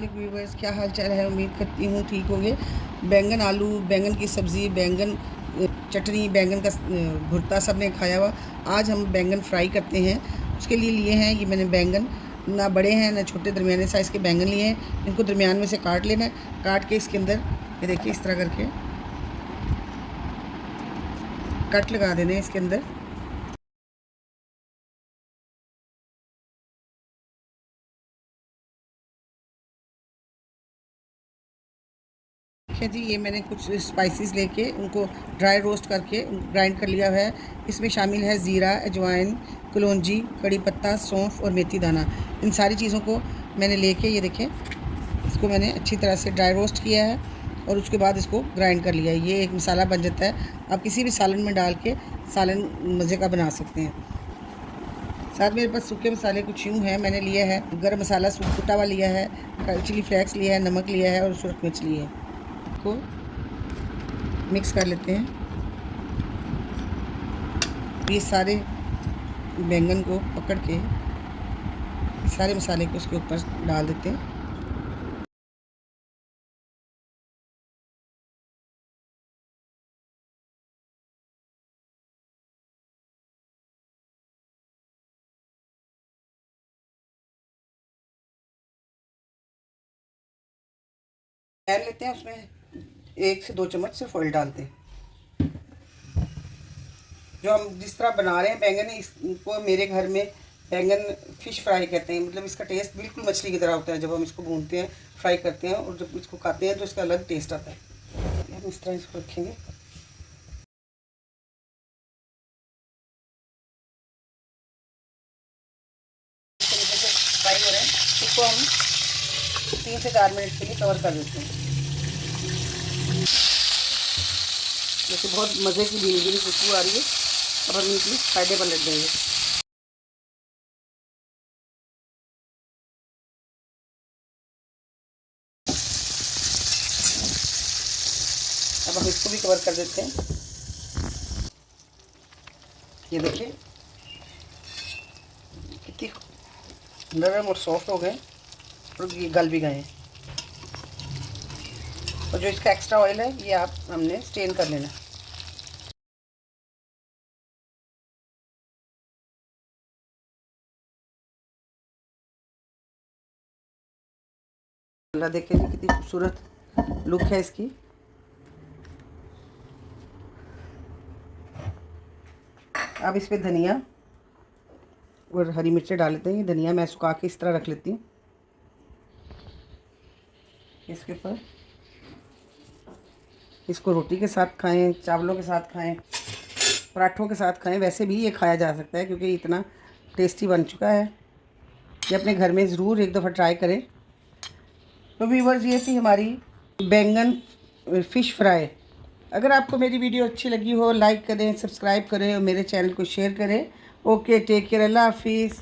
वालेकुम व्यूअर्स, क्या हाल चाल है। उम्मीद करती हूँ ठीक होंगे। बैंगन आलू, बैंगन की सब्ज़ी, बैंगन चटनी, बैंगन का भुर्ता सब ने खाया हुआ। आज हम बैंगन फ्राई करते हैं। उसके लिए लिए हैं ये मैंने बैंगन, ना बड़े हैं ना छोटे, दरमियाने साइज़ के बैंगन लिए हैं। इनको दरमियान में से काट लेना है। काट के इसके अंदर ये देखिए इस तरह करके कट लगा देने हैं इसके अंदर। देखिए जी, ये मैंने कुछ स्पाइसेस लेके उनको ड्राई रोस्ट करके ग्राइंड कर लिया है। इसमें शामिल है ज़ीरा, अजवाइन, कलौंजी, कड़ी पत्ता, सौंफ और मेथी दाना। इन सारी चीज़ों को मैंने लेके ये देखें, इसको मैंने अच्छी तरह से ड्राई रोस्ट किया है और उसके बाद इसको ग्राइंड कर लिया है। ये एक मसाला बन जाता है। आप किसी भी सालन में डाल के सालन मज़े का बना सकते हैं। साथ मेरे पास सूखे मसाले कुछ यूँ हैं। मैंने लिया है गरम मसाला कुटा हुआ लिया है, चिली फ्लेक्स लिया है, नमक लिया है और सुरख मिर्च ली है। को मिक्स कर लेते हैं। ये सारे बैंगन को पकड़ के सारे मसाले को उसके ऊपर डाल देते हैं। पैन लेते हैं, उसमें 1 से 2 चम्मच सिर्फ ऑयल डालते हैं। जो हम जिस तरह बना रहे हैं बैंगन, इसको मेरे घर में बैंगन फ़िश फ्राई कहते हैं। मतलब इसका टेस्ट बिल्कुल मछली की तरह होता है। जब हम इसको भूनते हैं, फ्राई करते हैं और जब इसको खाते हैं तो इसका अलग टेस्ट आता है। हम इस तरह इसको रखेंगे। फ्राई हो रहे हैं, इसको हम 3 से 4 मिनट के लिए कवर कर देते हैं। जैसे बहुत मज़े की भीनी भीनी खुशबू आ रही है। अब हम इनकी साइडें पर लग देंगे। अब हम इसको भी कवर कर देते हैं। ये देखिए कितनी नरम और सॉफ्ट हो गए और ये गल भी गए हैं। और जो इसका एक्स्ट्रा ऑयल है ये आप हमने स्टेन कर लेना। अल्लाह, देखिए जी कितनी खूबसूरत लुक है इसकी। अब इस पे धनिया और हरी मिर्चें डाल लेते हैं। ये धनिया मैं सुखा के इस तरह रख लेती हूँ। इसके ऊपर इसको रोटी के साथ खाएं, चावलों के साथ खाएं, पराठों के साथ खाएं। वैसे भी ये खाया जा सकता है क्योंकि इतना टेस्टी बन चुका है। ये अपने घर में ज़रूर एक दफ़ा ट्राई करें। तो व्यूअर्स, ये थी हमारी बैंगन फ़िश फ्राई। अगर आपको मेरी वीडियो अच्छी लगी हो, लाइक करें, सब्सक्राइब करें और मेरे चैनल को शेयर करें। ओके, टेक केयर, अल्लाह हाफिज़।